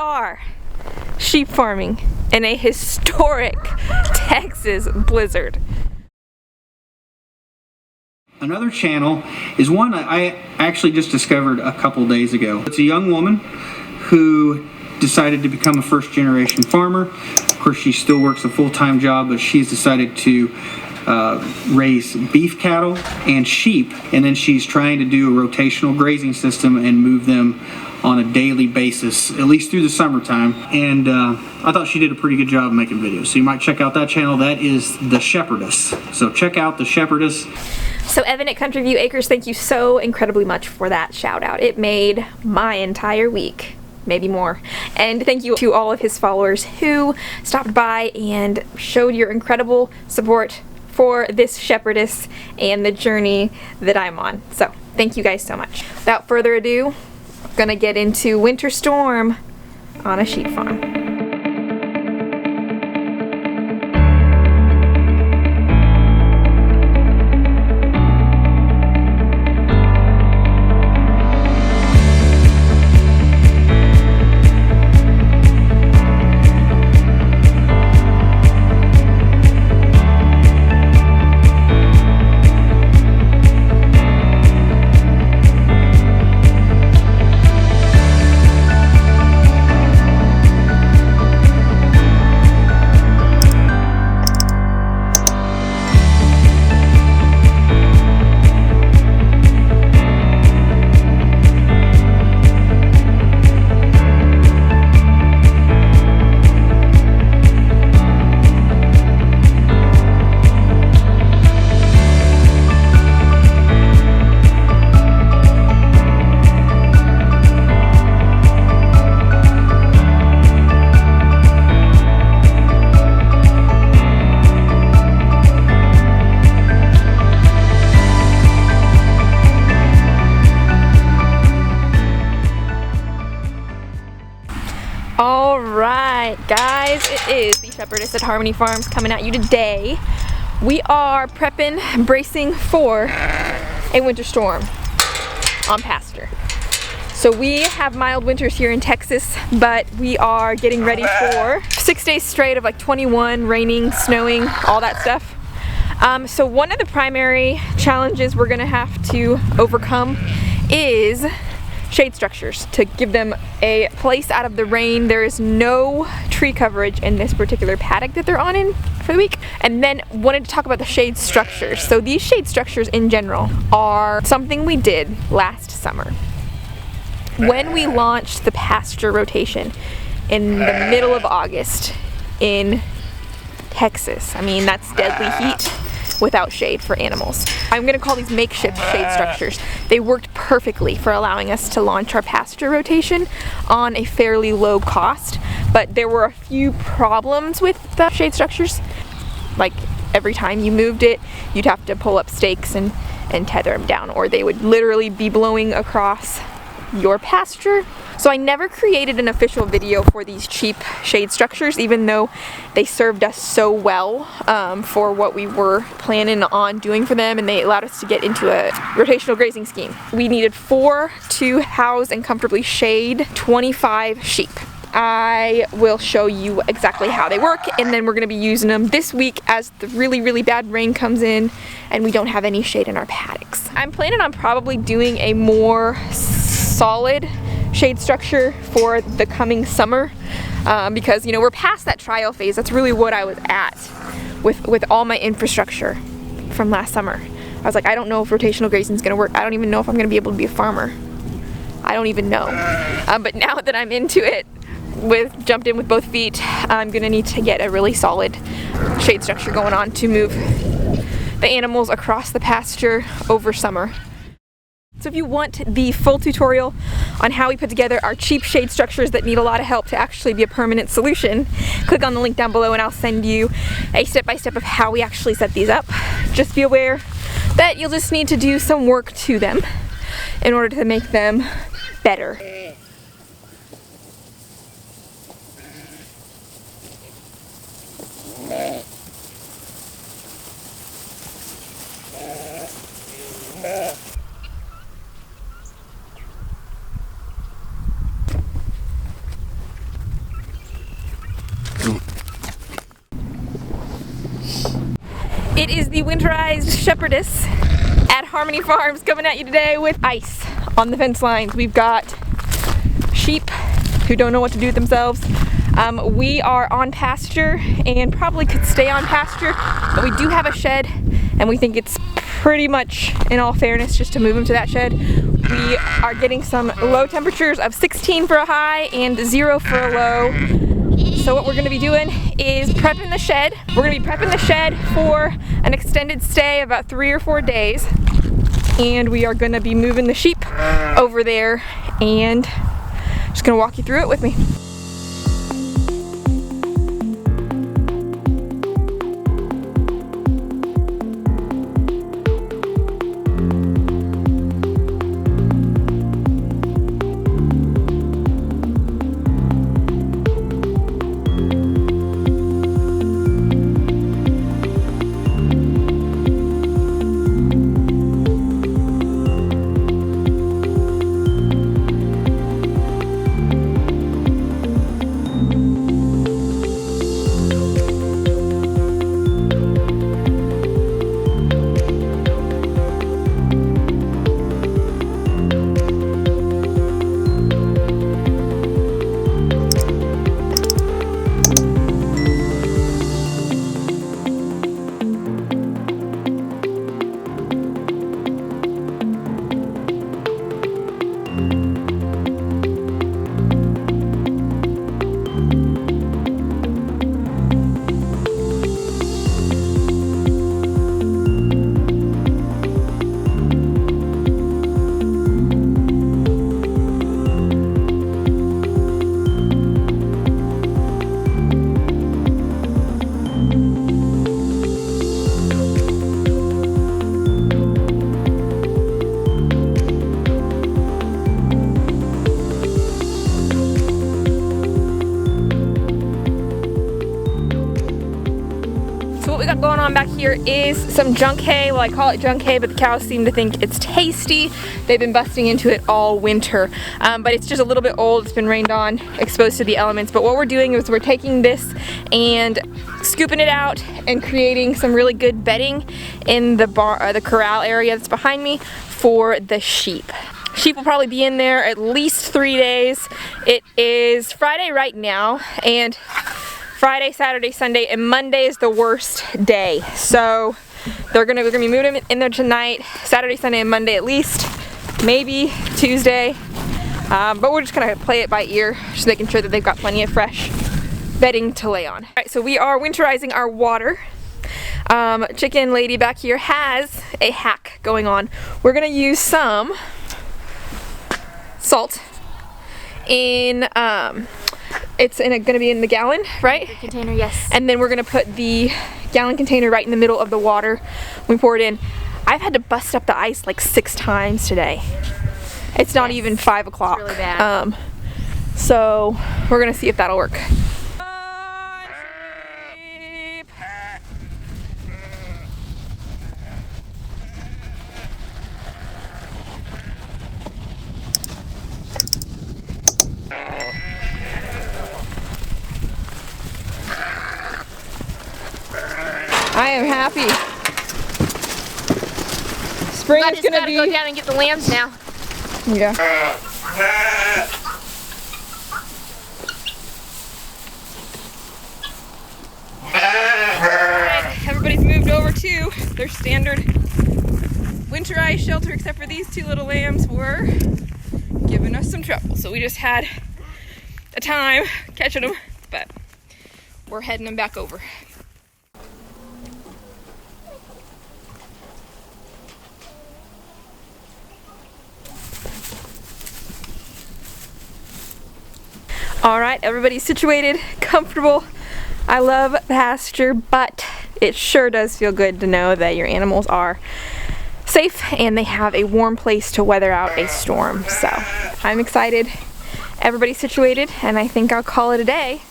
are sheep farming in a historic Texas blizzard. Another channel is one I actually just discovered a couple days ago. It's a young woman who decided to become a first-generation farmer. Of course, she still works a full-time job, but she's decided to raise beef cattle and sheep, and then she's trying to do a rotational grazing system and move them on a daily basis, at least through the summertime. And I thought she did a pretty good job making videos, so you might check out that channel. That is the Shepherdess. So check out the Shepherdess. So Evan at Country View Acres, thank you so incredibly much for that shout out. It made my entire week, maybe more. And thank you to all of his followers who stopped by and showed your incredible support for this Shepherdess and the journey that I'm on. So thank you guys so much. Without further ado, I'm gonna get into winter storm on a sheep farm. Alright guys, it is the Shepherdess at Harmony Farms coming at you today. We are prepping, bracing for a winter storm on pasture. So we have mild winters here in Texas, but we are getting ready for 6 days straight of like 21, raining, snowing, all that stuff. So one of the primary challenges we're gonna have to overcome is shade structures to give them a place out of the rain. There is no tree coverage in this particular paddock that they're on in for the week. And then wanted to talk about the shade structures. So these shade structures in general are something we did last summer. When we launched the pasture rotation in the middle of August in Texas, I mean, that's deadly heat without shade for animals. I'm gonna call these makeshift shade structures. They worked perfectly for allowing us to launch our pasture rotation on a fairly low cost, but there were a few problems with the shade structures. Like every time you moved it, you'd have to pull up stakes and tether them down, or they would literally be blowing across your pasture. So I never created an official video for these cheap shade structures, even though they served us so well for what we were planning on doing for them, and they allowed us to get into a rotational grazing scheme. We needed 4 to house and comfortably shade 25 sheep. I will show you exactly how they work, and then we're going to be using them this week as the really, really bad rain comes in and we don't have any shade in our paddocks. I'm planning on probably doing a more solid shade structure for the coming summer because, you know, we're past that trial phase. That's really what I was at with all my infrastructure from last summer. I was like, I don't know if rotational grazing is going to work. I don't even know if I'm going to be able to be a farmer. I don't even know. But now that I'm into it, jumped in with both feet, I'm gonna need to get a really solid shade structure going on to move the animals across the pasture over summer. So if you want the full tutorial on how we put together our cheap shade structures that need a lot of help to actually be a permanent solution, click on the link down below and I'll send you a step-by-step of how we actually set these up. Just be aware that you'll just need to do some work to them in order to make them better. It is the winterized Shepherdess at Harmony Farms coming at you today with ice on the fence lines. We've got sheep who don't know what to do with themselves. We are on pasture and probably could stay on pasture, but we do have a shed and we think it's pretty much, in all fairness, just to move them to that shed. We are getting some low temperatures of 16 for a high and 0 for a low. So what we're going to be doing is prepping the shed. We're going to be prepping the shed for an extended stay of about 3 or 4 days. And we are going to be moving the sheep over there and just going to walk you through it with me. Going on back here is some junk hay. Well, I call it junk hay, but the cows seem to think it's tasty. They've been busting into it all winter, but it's just a little bit old. It's been rained on, exposed to the elements. But what we're doing is we're taking this and scooping it out and creating some really good bedding in the corral area that's behind me for the sheep. Sheep will probably be in there at least 3 days. It is Friday right now, and Friday, Saturday, Sunday, and Monday is the worst day. So we're gonna be moving them in there tonight, Saturday, Sunday, and Monday at least, maybe Tuesday. But we're just gonna play it by ear, just making sure that they've got plenty of fresh bedding to lay on. All right, so we are winterizing our water. Chicken lady back here has a hack going on. We're gonna use some salt in it's gonna be in the gallon, right? The container, yes. And then we're gonna put the gallon container right in the middle of the water when we pour it in. I've had to bust up the ice like 6 times today. It's not even 5 o'clock. It's really bad. So we're gonna see if that'll work. I am happy. Spring is gonna be. Go down and get the lambs now. Yeah. Alright, everybody's moved over to their standard winterize shelter, except for these 2 little lambs were giving us some trouble. So we just had a time catching them, but we're heading them back over. All right, everybody's situated, comfortable. I love pasture, but it sure does feel good to know that your animals are safe and they have a warm place to weather out a storm. So I'm excited. Everybody's situated, and I think I'll call it a day.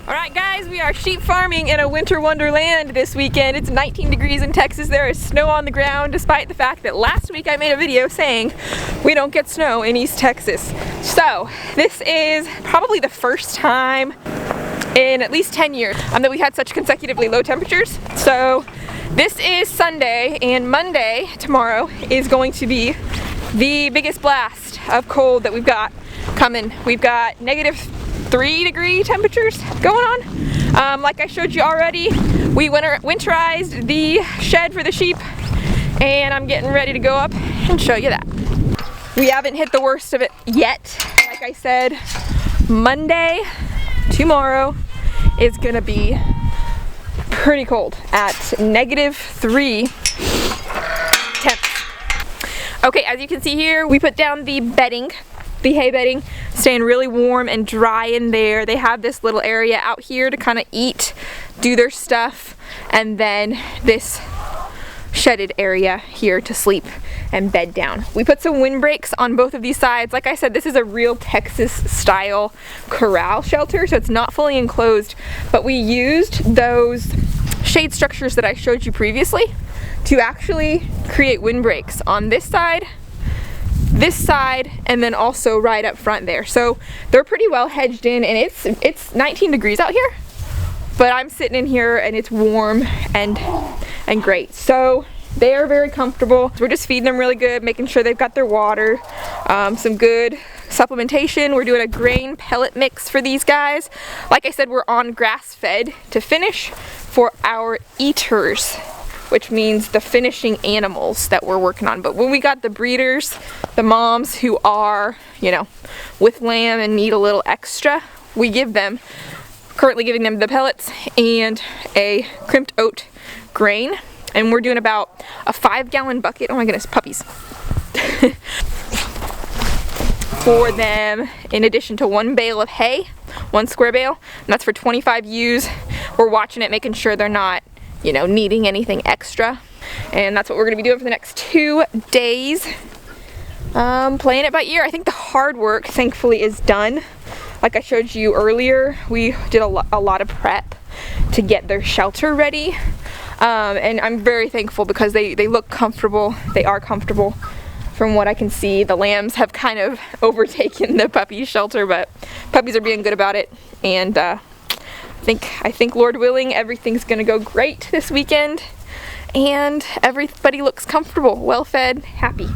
Alright guys, we are sheep farming in a winter wonderland this weekend. It's 19 degrees in Texas. There is snow on the ground, despite the fact that last week I made a video saying we don't get snow in East Texas. So this is probably the first time in at least 10 years that we had such consecutively low temperatures. So this is Sunday, and Monday, tomorrow, is going to be the biggest blast of cold that we've got coming. We've got -3-degree temperatures going on. Like I showed you already, we winterized the shed for the sheep, and I'm getting ready to go up and show you that. We haven't hit the worst of it yet. Like I said, Monday, tomorrow, is gonna be pretty cold at -3 temps. Okay, as you can see here, we put down the bedding, the hay bedding, staying really warm and dry in there. They have this little area out here to kind of eat, do their stuff, and then this shedded area here to sleep and bed down. We put some windbreaks on both of these sides. Like I said, this is a real Texas style corral shelter, so it's not fully enclosed, but we used those shade structures that I showed you previously to actually create windbreaks on this side, and then also right up front there. So they're pretty well hedged in, and it's 19 degrees out here, but I'm sitting in here and it's warm and great. So they are very comfortable. We're just feeding them really good, making sure they've got their water, some good supplementation. We're doing a grain pellet mix for these guys. Like I said, we're on grass fed to finish for our eaters, which means the finishing animals that we're working on. But when we got the breeders, the moms who are, you know, with lamb and need a little extra, we give them, currently giving them the pellets and a crimped oat grain. And we're doing about a 5-gallon bucket, oh my goodness, puppies, for them, in addition to 1 bale of hay, 1 square bale, and that's for 25 ewes. We're watching it, making sure they're not, you know, needing anything extra. And that's what we're gonna be doing for the next 2 days. Playing it by ear. I think the hard work, thankfully, is done. Like I showed you earlier, we did a lot of prep to get their shelter ready. And I'm very thankful because they look comfortable. They are comfortable from what I can see. The lambs have kind of overtaken the puppy shelter, but puppies are being good about it. And I think Lord willing, everything's gonna go great this weekend, and everybody looks comfortable, well fed, happy.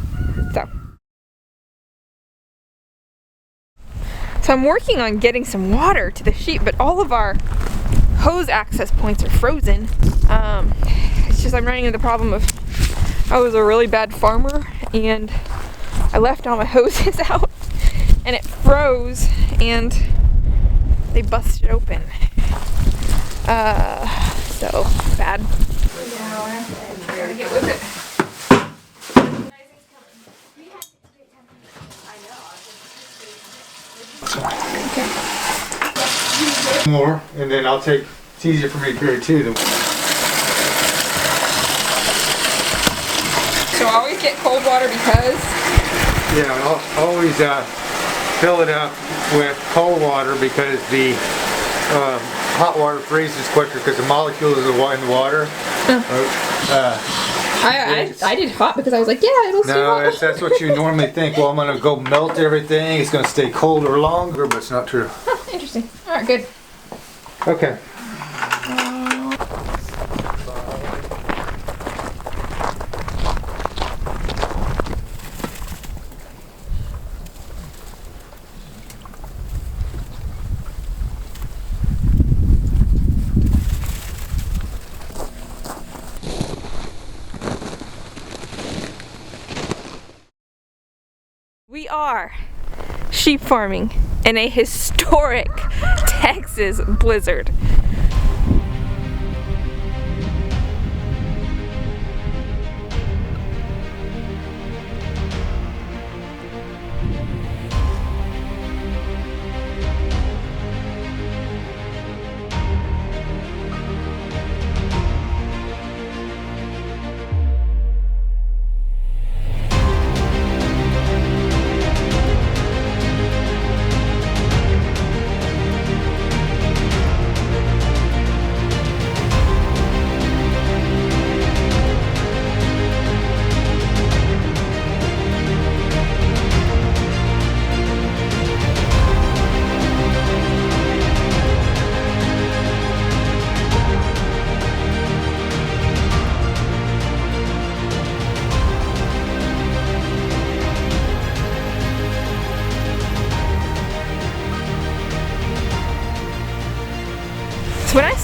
So I'm working on getting some water to the sheep, but all of our hose access points are frozen. It's just I'm running into the problem of I was a really bad farmer and I left all my hoses out and it froze and they busted open. So bad. Gotta get with it. More, and then I'll take, it's easier for me to carry too. So I always get cold water because? Yeah, I'll always fill it up with cold water because the hot water freezes quicker because the molecules in the water. I did hot because I was like, yeah, it'll stay hot. No, that's what you normally think. Well, I'm going to go melt everything. It's going to stay colder longer, but it's not true. Huh, interesting. All right, good. Okay. We are sheep farming in a historic Texas blizzard.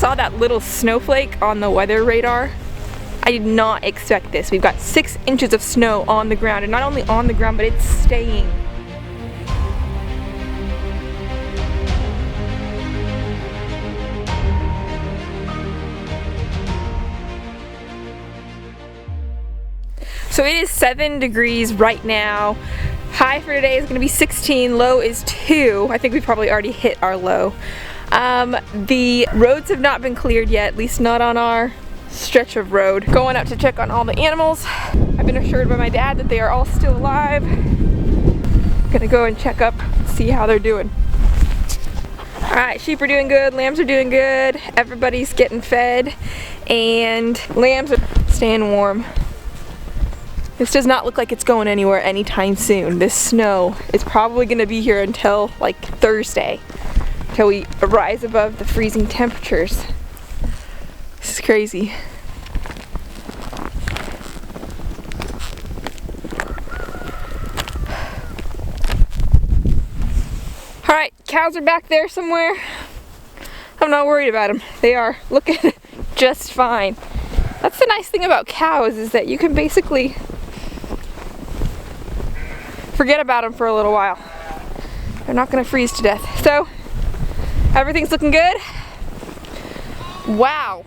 saw that little snowflake on the weather radar. I did not expect this. We've got 6 inches of snow on the ground, and not only on the ground, but it's staying. So it is 7 degrees right now. High for today is gonna be 16, low is 2. I think we probably already hit our low. The roads have not been cleared yet, at least not on our stretch of road. Going out to check on all the animals. I've been assured by my dad that they are all still alive. I'm gonna go and check up, see how they're doing. All right, sheep are doing good, lambs are doing good, everybody's getting fed, and lambs are staying warm. This does not look like it's going anywhere anytime soon. This snow is probably gonna be here until like Thursday, until we rise above the freezing temperatures. This is crazy. All right, cows are back there somewhere. I'm not worried about them. They are looking just fine. That's the nice thing about cows, is that you can basically forget about them for a little while. They're not gonna freeze to death. So, everything's looking good. Wow.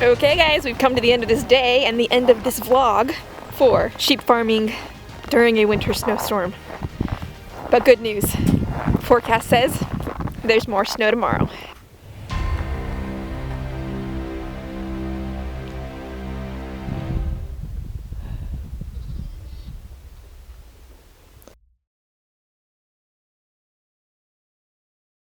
Okay guys, we've come to the end of this day and the end of this vlog for sheep farming during a winter snowstorm. But good news, forecast says there's more snow tomorrow.